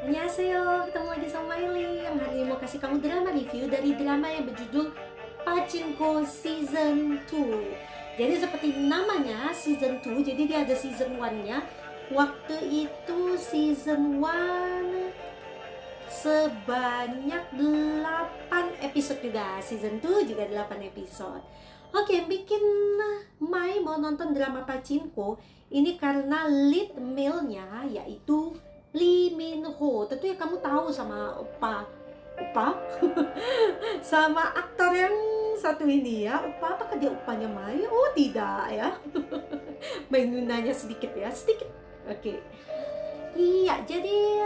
Annyeonghaseyo, ketemu lagi sama Miley yang hari ini mau kasih kamu drama review dari drama yang berjudul Pachinko Season 2. Jadi seperti namanya Season 2, jadi dia ada Season 1-nya. Waktu itu Season 1 sebanyak 8 episode juga, Season 2 juga 8 episode. Oke, yang bikin Mai mau nonton drama Pachinko ini karena lead male-nya yaitu Lee Min Ho. Tentunya kamu tahu sama Upa sama aktor yang satu ini ya. Upa, apakah dia upanya Mai? Oh tidak ya. Main nanya sedikit ya, sedikit. Oke. Iya, jadi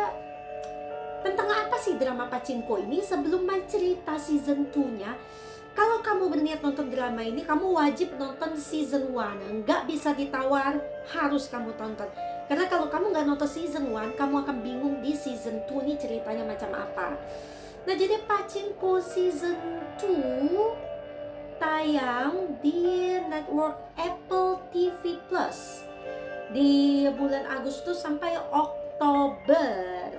tentang apa sih drama Pachinko ini? Sebelum Mai cerita season 2-nya, kalau kamu berniat nonton drama ini, kamu wajib nonton season 1. Nggak bisa ditawar, harus kamu tonton. Karena kalau kamu nggak nonton season 1, kamu akan bingung di season 2 ini ceritanya macam apa. Nah, jadi Pachinko season 2 tayang di network Apple TV Plus di bulan Agustus sampai Oktober.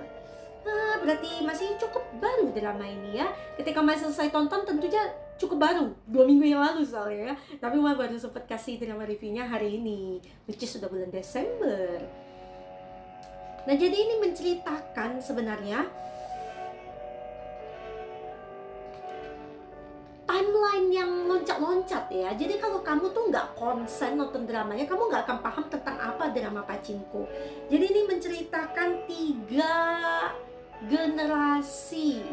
Nah, berarti masih cukup baru drama ini ya. Ketika masih selesai tonton tentunya cukup baru, 2 minggu yang lalu soalnya ya. Tapi Mama baru sempat kasih drama reviewnya hari ini, which is sudah bulan Desember. Nah, jadi ini menceritakan sebenarnya timeline yang loncat-loncat ya. Jadi kalau kamu tuh nggak konsen nonton dramanya, kamu nggak akan paham tentang apa drama Pachinko. Jadi ini menceritakan 3 generasi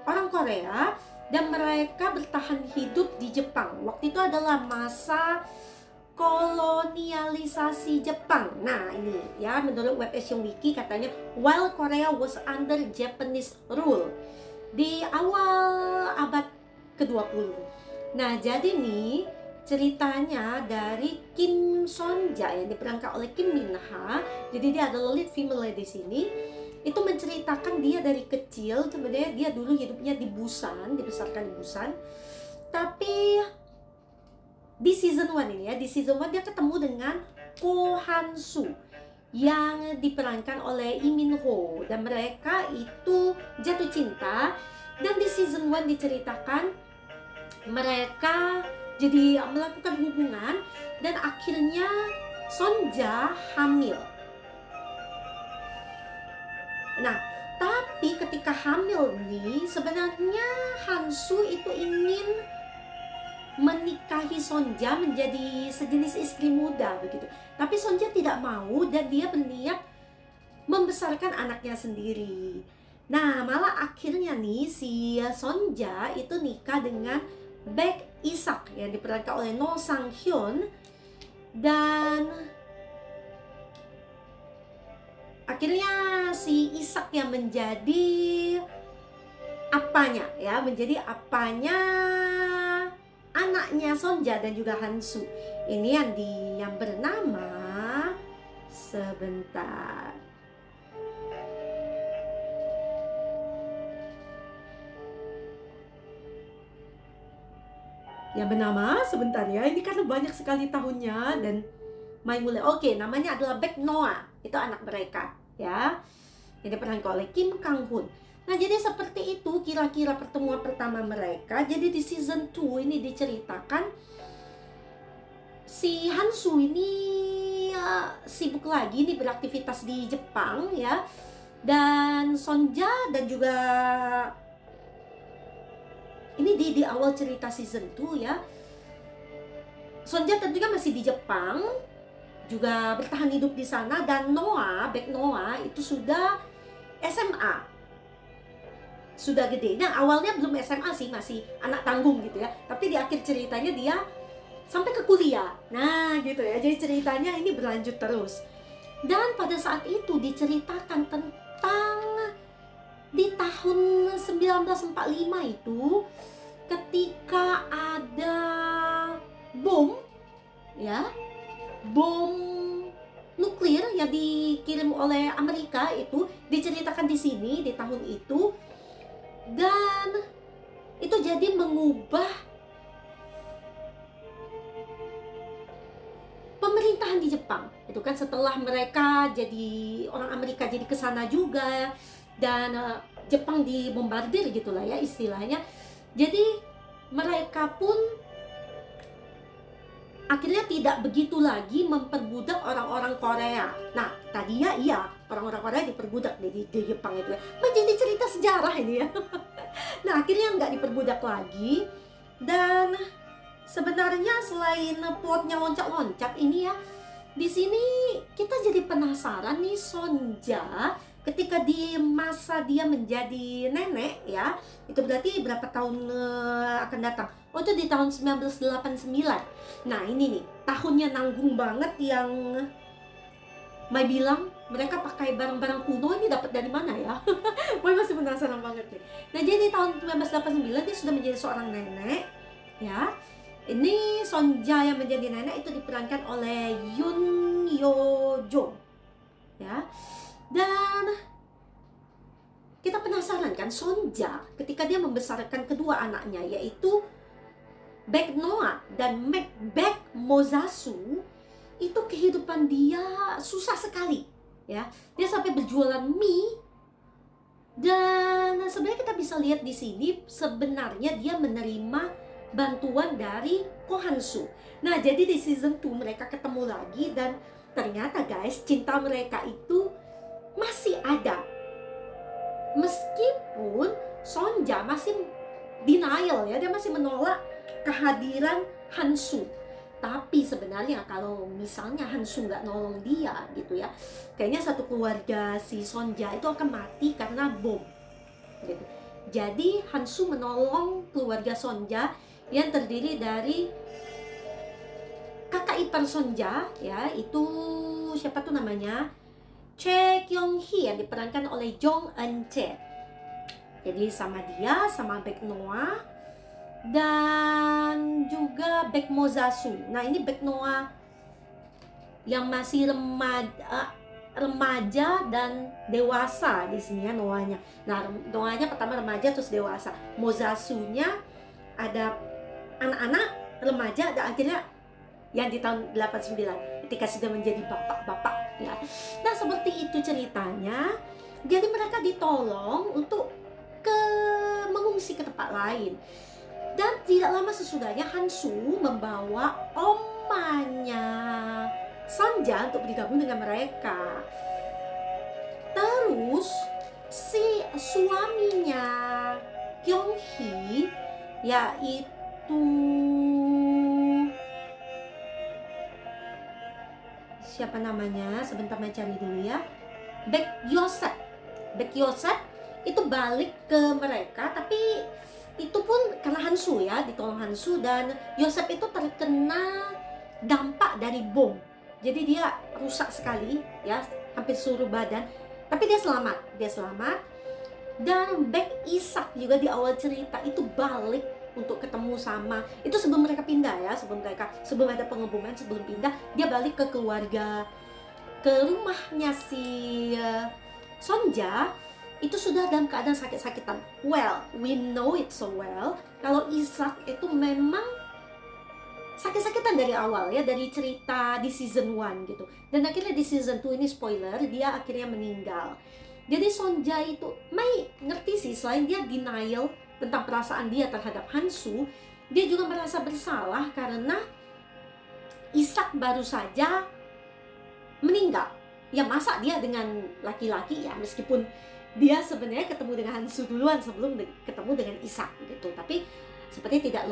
orang Korea dan mereka bertahan hidup di Jepang. Waktu itu adalah masa kolonialisasi Jepang. Nah, ini ya menurut web Asian Wiki katanya while Korea was under Japanese rule di awal abad ke-20. Nah, jadi nih ceritanya dari Kim Sonja yang diperankan oleh Kim Min Ha. Jadi dia adalah lead female di sini. Itu menceritakan dia dari kecil, sebenarnya dia dulu hidupnya di Busan, dibesarkan di Busan. Tapi di season 1 ini ya, di season 1 dia ketemu dengan Ko Han-soo yang diperankan oleh Lee Min Ho, dan mereka itu jatuh cinta. Dan di season 1 diceritakan mereka jadi melakukan hubungan dan akhirnya Sonja hamil. Nah, tapi ketika hamil nih, sebenarnya Hansu itu ingin menikahi Sonja menjadi sejenis istri muda begitu. Tapi Sonja tidak mau dan dia berniat membesarkan anaknya sendiri. Nah, malah akhirnya nih si Sonja itu nikah dengan Baek Isak yang diperankan oleh No Sang Hyun, dan akhirnya si Isak yang menjadi apanya ya, menjadi apanya anaknya Sonja dan juga Hansu. Ini yang bernama sebentar. Yang bernama sebentar ya. Ini karena banyak sekali tahunnya dan Mai mulai. Oke, namanya adalah Baek Noah. Itu anak mereka ya. Yang diperankan oleh Kim Kang Hoon. Nah, jadi seperti itu kira-kira pertemuan pertama mereka. Jadi di season 2 ini diceritakan si Hansu ini sibuk lagi nih beraktivitas di Jepang ya. Dan Sonja dan juga ini di awal cerita season 2 ya. Sonja tentunya masih di Jepang, juga bertahan hidup di sana, dan Baek Noah itu sudah SMA. Sudah gede. Nah, awalnya belum SMA sih, masih anak tanggung gitu ya. Tapi di akhir ceritanya dia sampai ke kuliah. Nah, gitu ya. Jadi ceritanya ini berlanjut terus. Dan pada saat itu diceritakan tentang di tahun 1945 itu ketika ada bom ya, bom nuklir yang dikirim oleh Amerika itu diceritakan di sini di tahun itu, dan itu jadi mengubah pemerintahan di Jepang. Jepang. Itu kan setelah mereka jadi orang Amerika jadi ke sana juga, dan Jepang dibombardir gitulah ya istilahnya. Jadi mereka pun akhirnya tidak begitu lagi memperbudak orang-orang Korea. Nah, tadinya iya, orang-orang Korea diperbudak di Jepang itu ya. Menjadi cerita sejarah ini ya. Nah, akhirnya nggak diperbudak lagi. Dan sebenarnya selain plotnya loncat-loncat ini ya, di sini kita jadi penasaran nih Sonja ketika di masa dia menjadi nenek ya, itu berarti berapa tahun akan datang? Oh, itu di tahun 1989. Nah, ini nih tahunnya nanggung banget yang Mai bilang mereka pakai barang-barang kuno ini dapat dari mana ya? Mai masih penasaran banget nih. Nah, jadi tahun 1989 dia sudah menjadi seorang nenek ya. Ini Sonja yang menjadi nenek itu diperankan oleh Yoon Yo Jong ya. Dan kita penasaran kan Sonja ketika dia membesarkan kedua anaknya, yaitu Baek Noah dan Baek Mozasu, itu kehidupan dia susah sekali ya. Dia sampai berjualan mie, dan sebenarnya kita bisa lihat di sini sebenarnya dia menerima bantuan dari Ko Han-soo. Nah, jadi di season 2 mereka ketemu lagi, dan ternyata guys, cinta mereka itu masih ada. Meskipun Sonja masih denial ya, dia masih menolak kehadiran Han-soo. Tapi sebenarnya kalau misalnya Han-soo nggak nolong dia gitu ya, kayaknya satu keluarga si Sonja itu akan mati karena bom gitu. Jadi Han-soo menolong keluarga Sonja yang terdiri dari kakak ipar Sonja ya, itu siapa tuh namanya, Chae Kyung-hee, yang diperankan oleh Jong Eun-chae. Jadi sama dia, sama Baek Noah, dan juga Baek Mozasu. Nah, ini Baek Noah yang masih remaja dan dewasa di sini ya Noahnya. Nah, Noahnya pertama remaja terus dewasa. Mozasunya ada anak-anak, remaja, dan akhirnya yang di tahun 89 ketika sudah menjadi bapak-bapak ya. Nah, seperti itu ceritanya. Jadi mereka ditolong untuk mengungsi ke tempat lain. Dan tidak lama sesudahnya Han-soo membawa omanya Sonja untuk bergabung dengan mereka. Terus si suaminya Kyung-hee, yaitu siapa namanya? Sebentar saya cari dulu ya. Baek Yosep. Baek Yosep itu balik ke mereka, tapi itu pun karena Han-soo ya, ditolong Han-soo, dan Yosep itu terkena dampak dari bom. Jadi dia rusak sekali ya, hampir seluruh badan. Tapi dia selamat. Dan Baek Isak juga di awal cerita itu balik untuk ketemu sama, itu sebelum mereka pindah ya, sebelum ada pengeboman, sebelum pindah, dia balik ke keluarga, ke rumahnya si Sonja. Itu sudah dalam keadaan sakit-sakitan. Well, we know it so well, kalau Isak itu memang sakit-sakitan dari awal ya, dari cerita di season 1 gitu. Dan akhirnya di season 2 ini spoiler, dia akhirnya meninggal. Jadi Sonja itu, Mai ngerti sih, selain dia denial tentang perasaan dia terhadap Han-soo, dia juga merasa bersalah karena Isak baru saja meninggal. Ya masa dia dengan laki-laki ya, meskipun dia sebenarnya ketemu dengan Han-soo duluan sebelum ketemu dengan Isak gitu, tapi sepertinya tidak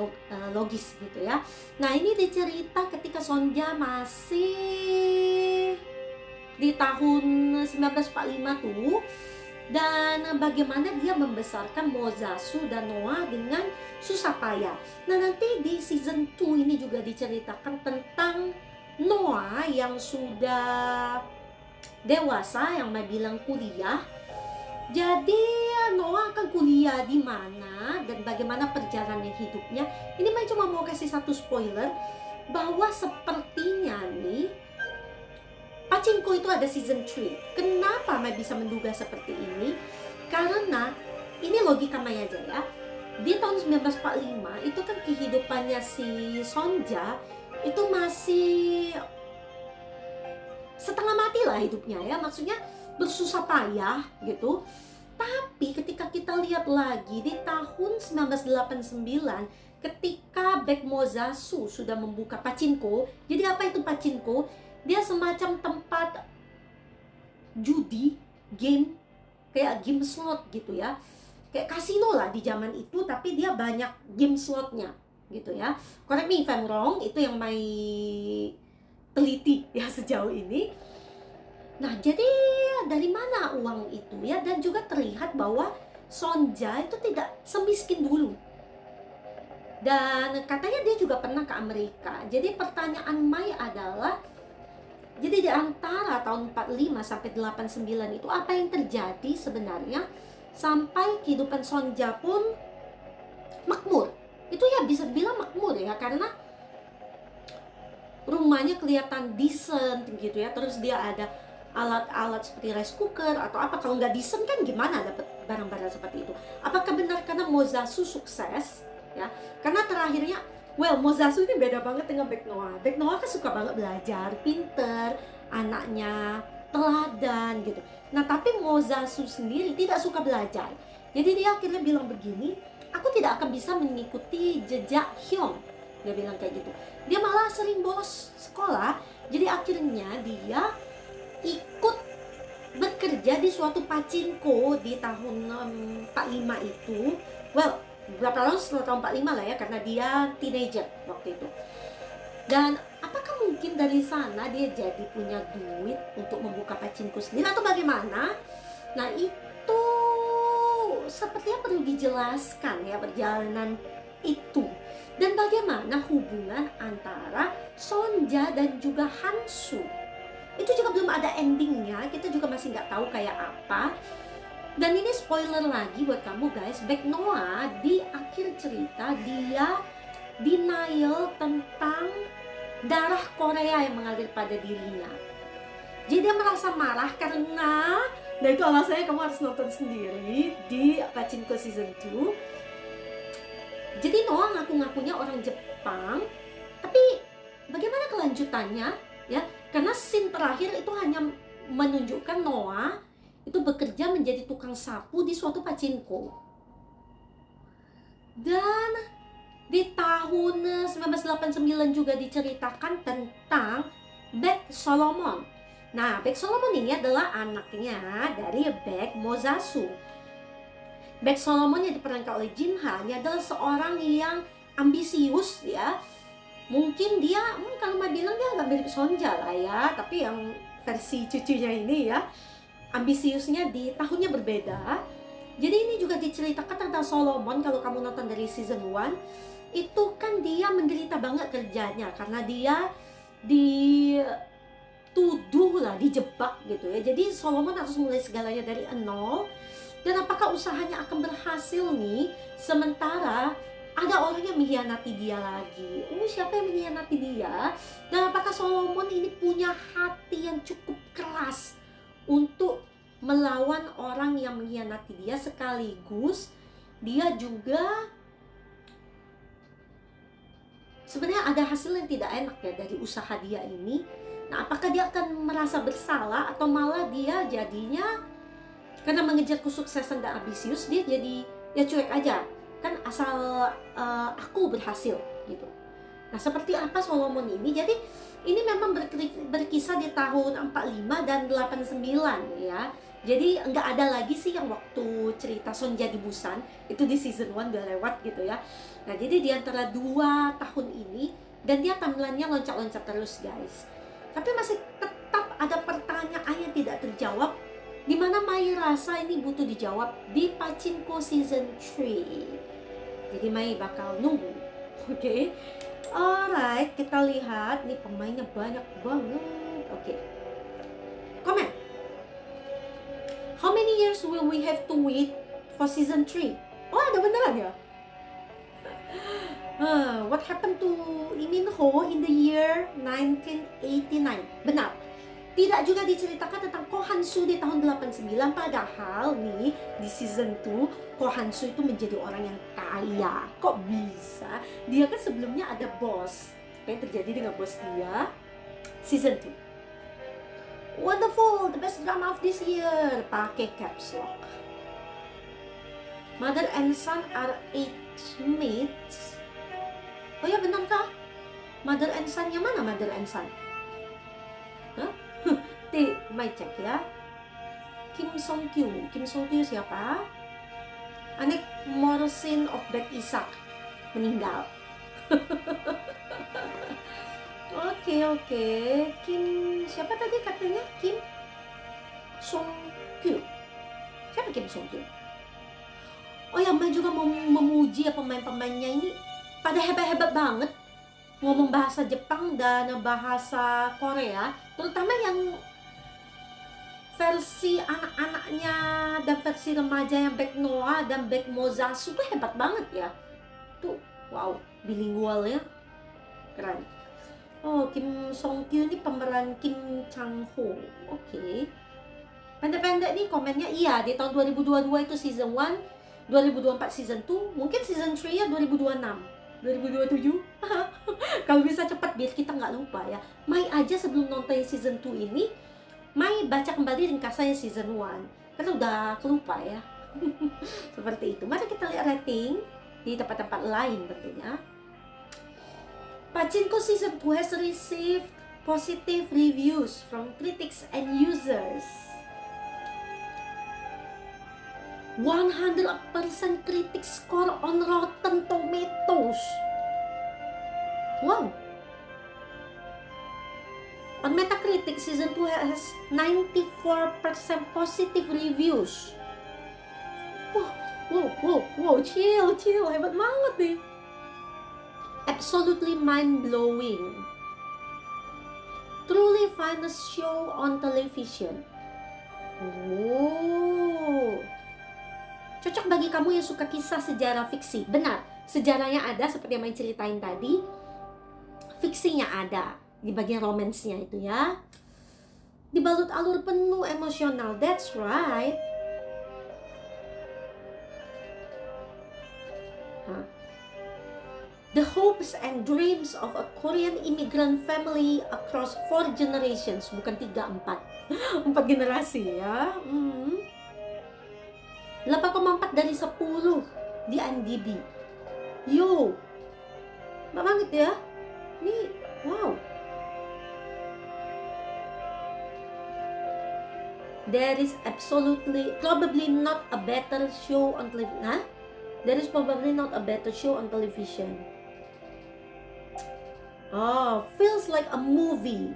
logis gitu ya. Nah, ini dicerita ketika Sonja masih di tahun 1945 tuh, dan bagaimana dia membesarkan Mozasu dan Noah dengan susah payah. Nah, nanti di season 2 ini juga diceritakan tentang Noah yang sudah dewasa, yang mau bilang kuliah. Jadi Noah akan kuliah di mana dan bagaimana perjalanan hidupnya. Ini Mai cuma mau kasih satu spoiler bahwa sepertinya nih Pachinko itu ada season 3. Kenapa Mai bisa menduga seperti ini? Karena ini logika Mai aja ya. Di tahun 1945 itu kan kehidupannya si Sonja itu masih setengah mati lah hidupnya ya, maksudnya bersusah payah gitu. Tapi ketika kita lihat lagi di tahun 1989, ketika Beck Mozasu sudah membuka pachinko. Jadi apa itu pachinko? Dia semacam tempat judi, game, kayak game slot gitu ya, kayak kasino lah di zaman itu, tapi dia banyak game slotnya gitu ya. Correct me if I'm wrong, itu yang Mai teliti ya sejauh ini. Nah, jadi dari mana uang itu ya? Dan juga terlihat bahwa Sonja itu tidak semiskin dulu. Dan katanya dia juga pernah ke Amerika. Jadi pertanyaan Mai adalah, jadi di antara tahun 45 sampai 89 itu apa yang terjadi sebenarnya sampai kehidupan Sonja pun makmur? Itu ya bisa dibilang makmur ya, karena rumahnya kelihatan decent gitu ya. Terus dia ada alat-alat seperti rice cooker atau apa. Kalau nggak decent kan gimana dapat barang-barang seperti itu? Apakah benar karena Mozasu sukses ya? Karena terakhirnya, well, Mozasu ini beda banget dengan Beck Noah. Beck Noah kan suka banget belajar, pinter, anaknya teladan gitu. Nah, tapi Mozasu sendiri tidak suka belajar. Jadi dia akhirnya bilang begini, aku tidak akan bisa mengikuti jejak Hyung. Dia bilang kayak gitu. Dia malah sering bolos sekolah. Jadi akhirnya dia ikut bekerja di suatu pachinko di tahun 45 itu. Well, berapa tahun setelah tahun 45 lah ya, karena dia teenager waktu itu. Dan apakah mungkin dari sana dia jadi punya duit untuk membuka pachinko sendiri atau bagaimana? Nah, itu sepertinya perlu dijelaskan ya perjalanan itu. Dan bagaimana hubungan antara Sonja dan juga Hansu. Itu juga belum ada endingnya, kita juga masih nggak tahu kayak apa. Dan ini spoiler lagi buat kamu guys, Beck Noah di akhir cerita dia denial tentang darah Korea yang mengalir pada dirinya. Jadi dia merasa marah karena, nah itu alasannya kamu harus nonton sendiri di Pachinko Season 2. Jadi Noah ngaku-ngakunya orang Jepang, tapi bagaimana kelanjutannya ya? Karena scene terakhir itu hanya menunjukkan Noah itu bekerja menjadi tukang sapu di suatu pachinko. Dan di tahun 1989 juga diceritakan tentang Beck Solomon. Nah, Beck Solomon ini adalah anaknya dari Beck Mozasu. Beck Solomon yang diperankan oleh Jin Ha ini adalah seorang yang ambisius ya. Mungkin dia, kalau mau bilang dia agak mirip Sonja lah ya, tapi yang versi cucunya ini ya, ambisiusnya di tahunnya berbeda. Jadi ini juga diceritakan tentang Solomon. Kalau kamu nonton dari season 1, itu kan dia menderita banget kerjanya karena dia dituduh lah, dijebak gitu ya. Jadi Solomon harus mulai segalanya dari nol. Dan apakah usahanya akan berhasil nih, sementara ada orang yang mengkhianati dia lagi. Siapa yang mengkhianati dia? Dan apakah Solomon ini punya hati yang cukup keras untuk melawan orang yang mengkhianati dia, sekaligus dia juga sebenarnya ada hasil yang tidak enak ya dari usaha dia ini. Nah, apakah dia akan merasa bersalah atau malah dia jadinya karena mengejar kesuksesan dan ambisius, dia jadi ya cuek aja. Kan asal aku berhasil gitu. Nah, seperti apa Solomon ini? Jadi ini memang berkisah di tahun 45 dan 89 ya. Jadi nggak ada lagi sih yang waktu cerita Sonja di Busan, itu di season 1 udah lewat gitu ya. Nah, jadi di antara 2 tahun ini, dan dia timelinenya loncat-loncat terus guys. Tapi masih tetap ada pertanyaan yang tidak terjawab, dimana Mai rasa ini butuh dijawab di Pachinko Season 3. Jadi Mai bakal nunggu. Oke. Alright, kita lihat nih pemainnya banyak banget. Oke. Comment. How many years will we have to wait for Season 3? Oh, ada beneran ya? What happened to Lee Min Ho in the year 1989? Benar. Tidak juga diceritakan tentang Ko Han-soo di tahun 89. Padahal nih di season 2 Ko Han-soo itu menjadi orang yang kaya. Kok bisa? Dia kan sebelumnya ada bos. Apa yang terjadi dengan bos dia? Season 2. Wonderful, the best drama of this year. Pakai caps lock. Mother and son are age mates. Oh ya, benar kah? Mother and son, yang mana mother and son? Hah? May check ya. Kim Song Kyu. Kim Song Kyu siapa? Anak Morrison of Beth Isak. Meninggal. Oke. Kim, siapa tadi katanya? Kim Song Kyu. Siapa Kim Song Kyu? Oh ya, Mbak juga mau memuji ya pemain-pemainnya ini pada hebat-hebat banget. Ngomong bahasa Jepang dan bahasa Korea, terutama yang versi anak-anaknya dan versi remaja yang Baek Noah dan Baek Mozasu tuh hebat banget ya. Tuh, wow, bilingual ya. Keren. Oh, Kim Song Kyu ini pemeran Kim Chang Ho. Oke. Pendek-pendek nih komennya. Iya, di tahun 2022 itu season 1, 2024 season 2, mungkin season 3 ya 2026, 2027. Kalau bisa cepat biar kita nggak lupa ya. Mai aja sebelum nonton season 2 ini, Mai baca kembali ringkasannya season 1 karena udah kelupa ya. Seperti itu. Mari kita lihat rating di tempat-tempat lain tentunya. Pachinko season 2 has received positive reviews from critics and users. 100% critic score on Rotten Tomatoes. Wow. On Metacritic, season 2 has 94% positive reviews. Wow, chill, hebat banget nih. Absolutely mind-blowing. Truly finest show on television. Wow. Cocok bagi kamu yang suka kisah sejarah fiksi. Benar, sejarahnya ada seperti yang main ceritain tadi. Fiksinya ada di bagian romansnya itu ya. Dibalut alur penuh emosional. That's right. The hopes and dreams of a Korean immigrant family across 4 generations. Bukan 3, 4. 4 generasi ya. 8,4 dari 10 di IMDb. Yo, banget ya. Ini, wow. There is probably not a better show on television. There is probably not a better show on television. Oh, feels like a movie.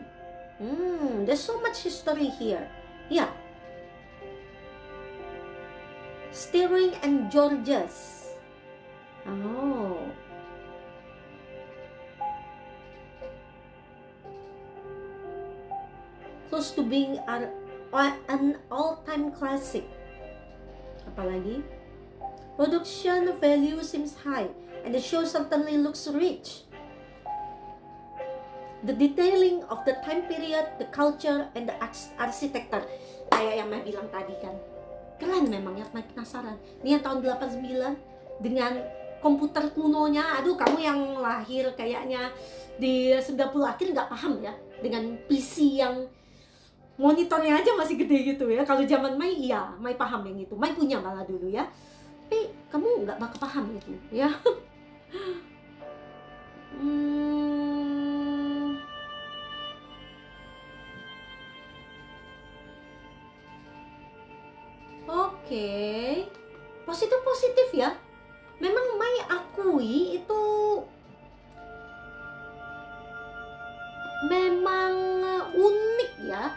There's so much history here. Yeah. Steering and Georges. Oh. Close to being an all-time classic. Apalagi? Production value seems high, and the show certainly looks rich. The detailing of the time period, the culture, and the architecture. Kayak yang Mai bilang tadi kan. Keren memang ya, Mai penasaran. Ini yang tahun 89 dengan komputer kunonya. Aduh, kamu yang lahir kayaknya di 90 akhir nggak paham ya. Dengan PC yang monitornya aja masih gede gitu ya. Kalau zaman Mai, iya, Mai paham yang itu. Mai punya malah dulu ya. Tapi kamu nggak bakal paham itu ya. Oke. Positif ya. Memang Mai akui itu memang unik ya.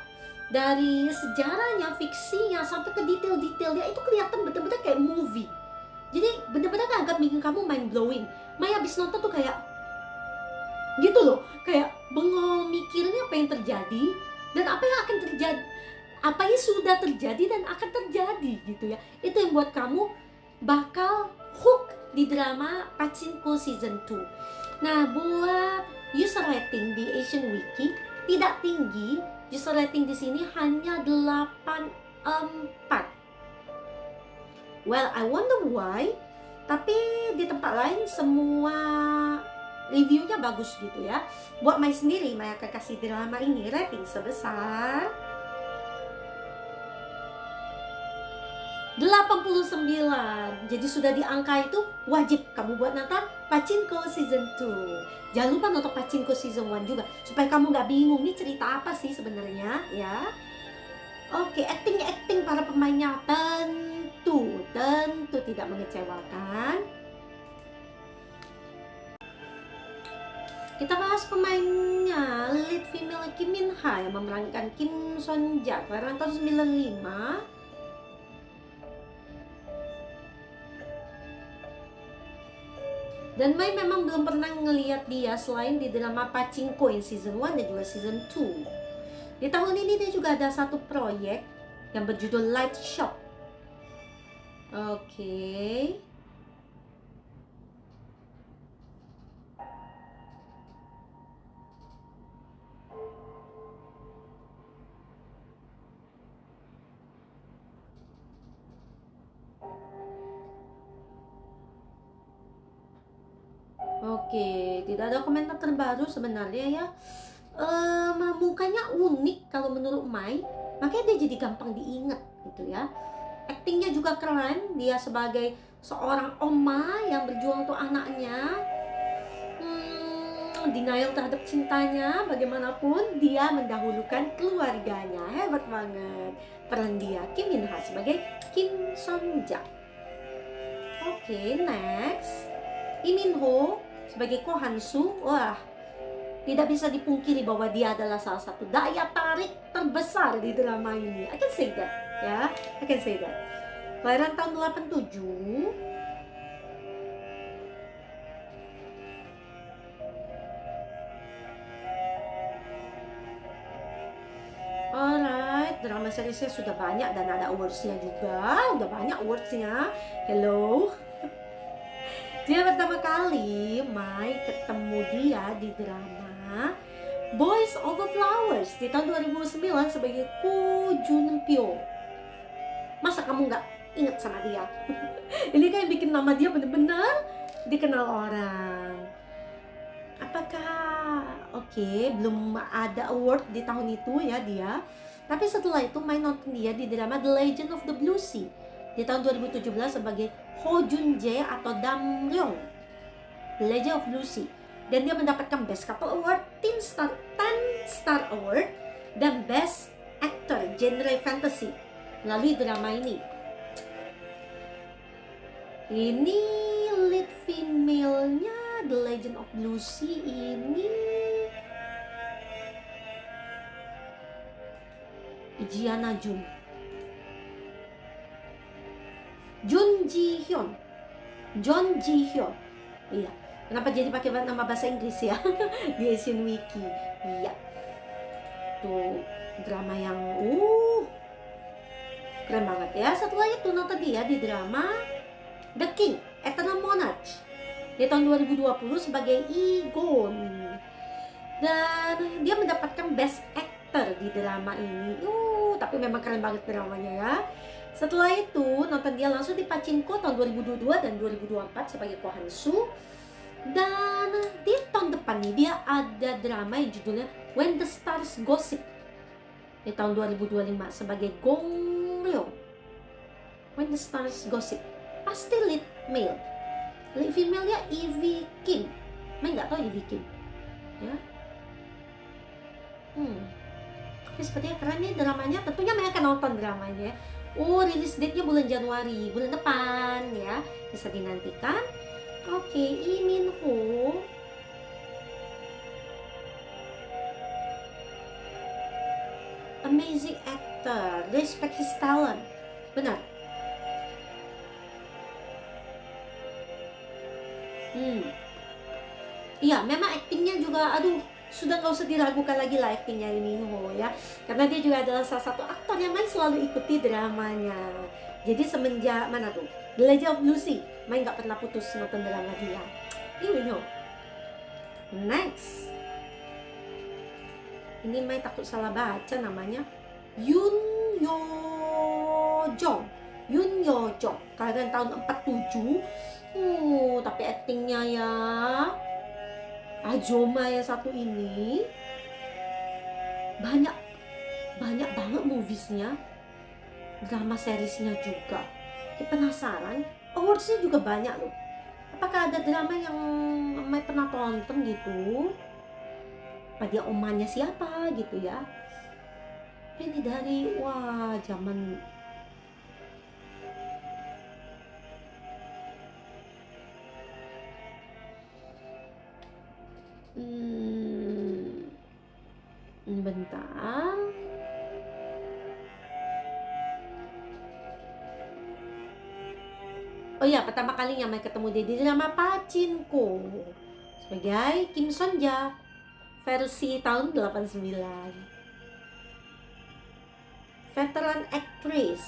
Dari sejarahnya, fiksinya, sampai ke detail-detailnya itu kelihatan bener-bener kayak movie. Jadi bener-bener agak bikin kamu mind blowing. Mai habis nonton tuh kayak gitu loh, kayak bengong mikirnya apa yang terjadi dan apa yang akan terjadi, apa yang sudah terjadi dan akan terjadi gitu ya. Itu yang buat kamu bakal hook di drama Pachinko season 2. Nah, buat user rating di Asian Wiki tidak tinggi. User rating di sini hanya 8,4. Well, I wonder why. Tapi di tempat lain semua reviewnya bagus gitu ya. Buat Mai sendiri, Mai akan kasih drama ini rating sebesar 89. Jadi sudah di angka itu, wajib kamu buat nonton Pachinko Season 2. Jangan lupa nonton Pachinko Season 1 juga, supaya kamu nggak bingung nih cerita apa sih sebenarnya ya. Oke, acting para pemainnya tentu tidak mengecewakan. Kita bahas pemainnya. Lead female Kim Min Ha yang memerankan Kim Son Ja kelahiran tahun 95. Dan Mai memang belum pernah ngelihat dia selain di drama Pachinko yang season 1 dan juga season 2. Di tahun ini dia juga ada satu proyek yang berjudul Light Shop. Oke. Oke, tidak ada komentar terbaru sebenarnya ya. Mukanya unik kalau menurut Mai, makanya dia jadi gampang diingat gitu ya. Aktingnya juga keren, dia sebagai seorang oma yang berjuang untuk anaknya. Denial terhadap cintanya, bagaimanapun dia mendahulukan keluarganya. Hebat banget peran dia, Kim Min Ha sebagai Kim Son Ja. Oke, next Lee Min Ho sebagai Ko Han Soo. Wah, tidak bisa dipungkiri bahwa dia adalah salah satu daya tarik terbesar di drama ini. I can say that, ya. I can say that. Kelahiran tahun 87. Alright, drama seriesnya sudah banyak dan ada awards-nya juga. Udah banyak awards-nya. Hello. Dia pertama kali Mai ketemu dia di drama Boys Over Flowers di tahun 2009 sebagai Ko Jun Pyo. Masa kamu nggak inget sama dia? Ini kan yang bikin nama dia bener-bener dikenal orang. Apakah belum ada award di tahun itu ya dia. Tapi setelah itu Mai nonton dia di drama The Legend of the Blue Sea di tahun 2017 sebagai Ho Jun Jae atau Dam Ryong, The Legend of Blue Sea. Dan dia mendapatkan Best Couple Award, 10 Star Award, dan Best Actor Genre Fantasy melalui drama ini. Ini lead female-nya The Legend of Blue Sea ini Gianna Jun Ji Hyun. Iya. Kenapa jadi pakai nama bahasa Inggris ya? Di Asian Wiki. Iya. Tuh drama yang keren banget ya. Setelah itu nonton dia di drama The King, Eternal Monarch di tahun 2020 sebagai Egon. Dan dia mendapatkan Best Actor di drama ini. Tapi memang keren banget dramanya ya. Setelah itu nonton dia langsung di Pachinko tahun 2022 dan 2024 sebagai Ko Han Soo. Dan di tahun depan nih dia ada drama yang judulnya When the Stars Gossip di tahun 2025 sebagai Gong Ryong. When the Stars Gossip pasti lead male. Lead female-nya Evie Kim. Main nggak tahu Evie Kim ya. Tapi sepertinya keren nih dramanya. Tentunya Maya akan nonton dramanya. Rilis date-nya bulan Januari, bulan depan ya. Bisa dinantikan. Oke, Lee Min Ho. Amazing actor, respect his talent. Benar. Iya, memang aktingnya juga, sudah nggak usah diragukan lagi lah aktingnya Lee Min Ho ya. Karena dia juga adalah salah satu aktor yang Mai selalu ikuti dramanya. Jadi semenjak mana tuh? The Legend of Blue Sea, Mai nggak pernah putus nonton drama dia. Lee Min Ho. Next. Ini Mai takut salah baca namanya. Yoon Yo Jong. Kelahiran tahun 47. Tapi aktingnya ya. Ajoma yang satu ini banyak banget moviesnya, drama seriesnya juga. Penasaran, awardsnya juga banyak loh. Apakah ada drama yang Mai pernah tonton gitu? Apa dia omannya siapa gitu ya? Ini dari zaman bentar. Oh ya, pertama kalinya Mai ketemu dia di drama Pachinko sebagai Kim Sonja versi tahun 89. Veteran actress.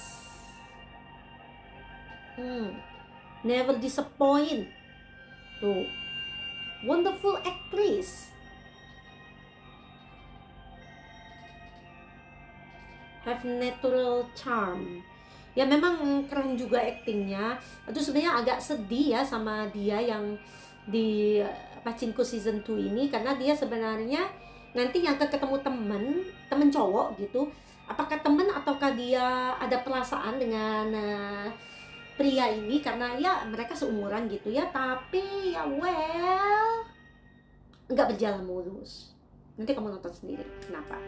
Never disappoint. Tuh. Wonderful actress. Have natural charm. Ya memang keren juga aktingnya. Itu sebenarnya agak sedih ya sama dia yang di Pachinko season 2 ini, karena dia sebenarnya nanti yang ketemu temen cowok gitu. Apakah temen ataukah dia ada perasaan dengan pria ini, karena ya mereka seumuran gitu ya, tapi ya nggak berjalan mulus. Nanti kamu nonton sendiri kenapa.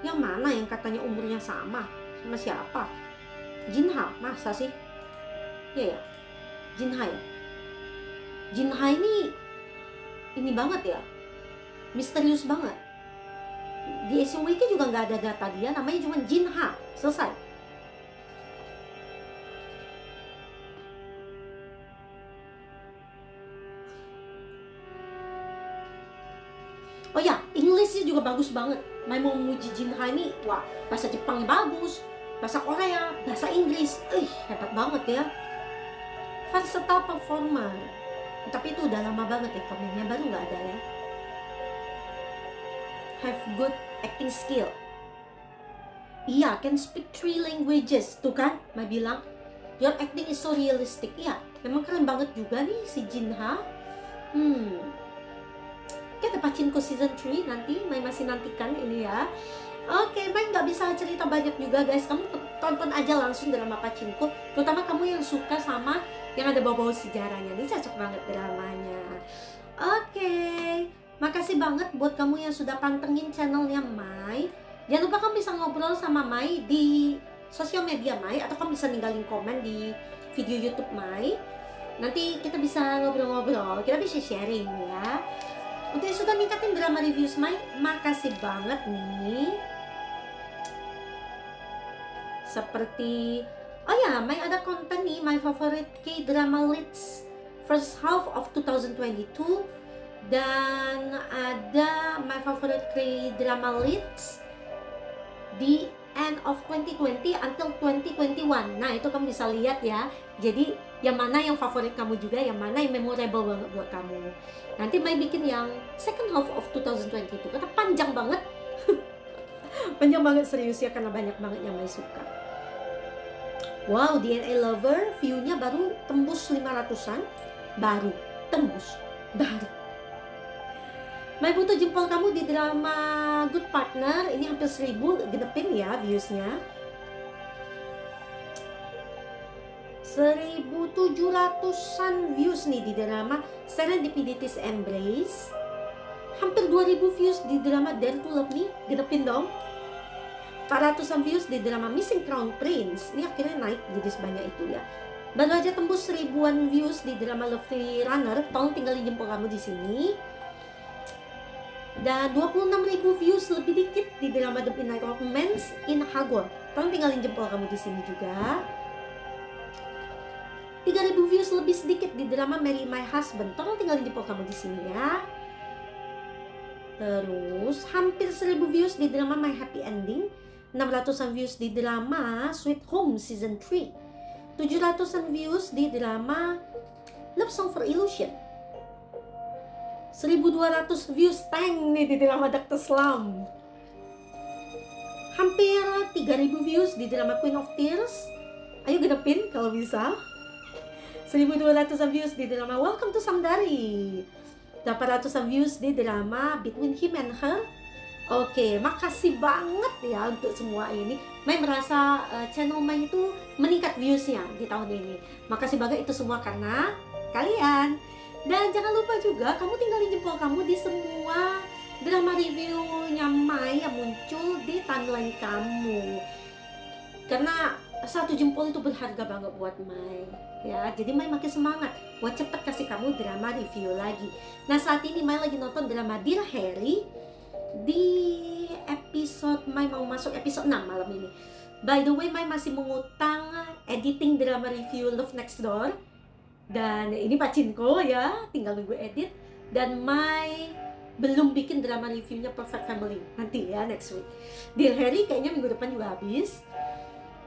Yang mana yang katanya umurnya sama siapa? Jinha, masa sih? Iya ya, Jinha ya. Jinha ini banget ya, misterius banget. Di SWK juga nggak ada data dia, namanya cuma Jinha, selesai. Oh ya, Inggrisnya juga bagus banget. Mai mau memuji Jinha ini, wah, bahasa Jepangnya bagus, bahasa Korea, bahasa Inggris, hebat banget ya. Versatile performer. Tapi itu udah lama banget ya komennya, baru nggak ada ya. Have good acting skill. Iya, can speak 3 languages, tuh kan, Mai bilang. Your acting is so realistic. Iya, memang keren banget juga nih si Jinha. Kita Pachinko season 3 nanti, Mai masih nantikan ini ya. Oke, Mai nggak bisa cerita banyak juga guys. Kamu tonton aja langsung drama Pachinko, terutama kamu yang suka sama yang ada bau-bau sejarahnya. Ini cocok banget dramanya. Oke, makasih banget buat kamu yang sudah pantengin channelnya Mai. Jangan lupa kamu bisa ngobrol sama Mai di sosial media Mai, atau kamu bisa ninggalin komen di video YouTube Mai. Nanti kita bisa ngobrol-ngobrol, kita bisa sharing ya. Untuk yang sudah ningkatin drama reviews Mai, makasih banget nih. Seperti, oh ya, Mai ada konten nih, my favorite K-drama leads first half of 2022. Dan ada my favorite K-drama leads di end of 2020 until 2021. Nah, itu kamu bisa lihat ya. Jadi, yang mana yang favorit kamu juga, yang mana yang memorable banget buat kamu. Nanti Mai bikin yang second half of 2022, karena panjang banget. Panjang banget serius ya, karena banyak banget yang Mai suka. Wow, DNA Lover view-nya baru tembus 500-an. Baru tembus. Mai butuh jempol kamu di drama Good Partner. Ini hampir 1000 genepin ya views-nya. 1700-an views nih di drama Serendipity's Embrace. Hampir 2000 views di drama Dare to Love Me, genepin dong. 400-an views di drama Missing Crown Prince. Ini akhirnya naik jadi sebanyak itu ya. Baru aja tembus 1000-an views di drama Lovely Runner. Tolong tinggalin jempol kamu di sini. Dan 26.000 views lebih dikit di drama The Midnight Romance in Hagor. Tolong tinggalin jempol kamu di sini juga. 3.000 views lebih sedikit di drama Marry My Husband. Tolong tinggalin jempol kamu di sini ya. Terus hampir 1.000 views di drama My Happy Ending. 600-an views di drama Sweet Home Season 3. 700-an views di drama Love Song for Illusion. 1.200 views Tang nih di drama Dr. Slump. Hampir 3.000 views di drama Queen of Tears. Ayo genepin kalau bisa. 1.200-an views di drama Welcome to Samdari. 800-an views di drama Between Him and Her. Oke, makasih banget ya untuk semua ini. Mai merasa channel Mai itu meningkat viewsnya di tahun ini. Makasih banget itu semua karena kalian. Dan jangan lupa juga kamu tinggalin jempol kamu di semua drama reviewnya Mai yang muncul di timeline kamu. Karena satu jempol itu berharga banget buat Mai. Ya, jadi Mai makin semangat buat cepet kasih kamu drama review lagi. Nah, saat ini Mai lagi nonton drama Dear Harry di episode Mai mau masuk episode 6 malam ini. By the way, Mai masih mengutang editing drama review Love Next Door. Dan ini pacinko ya, tinggal nunggu edit. Dan Mai belum bikin drama reviewnya Perfect Family. Nanti ya, next week. Dear Harry kayaknya minggu depan juga habis.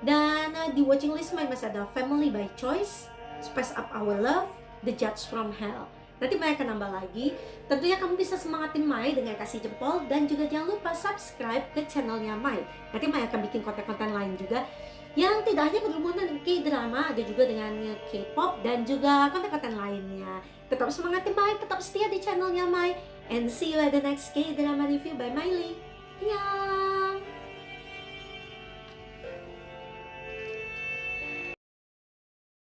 Dan di watching list Mai masih ada Family by Choice, Spice Up Our Love, The Judge from Hell. Nanti Mai akan nambah lagi. Tentunya kamu bisa semangatin Mai dengan kasih jempol. Dan juga jangan lupa subscribe ke channelnya Mai. Nanti Mai akan bikin konten-konten lain juga yang tidak hanya berhubungan dengan K-drama, ada juga dengan K-pop dan juga konten-konten lainnya. Tetap semangatin Mai, tetap setia di channelnya Mai. And see you at the next K-drama review by Miley. Annyeong!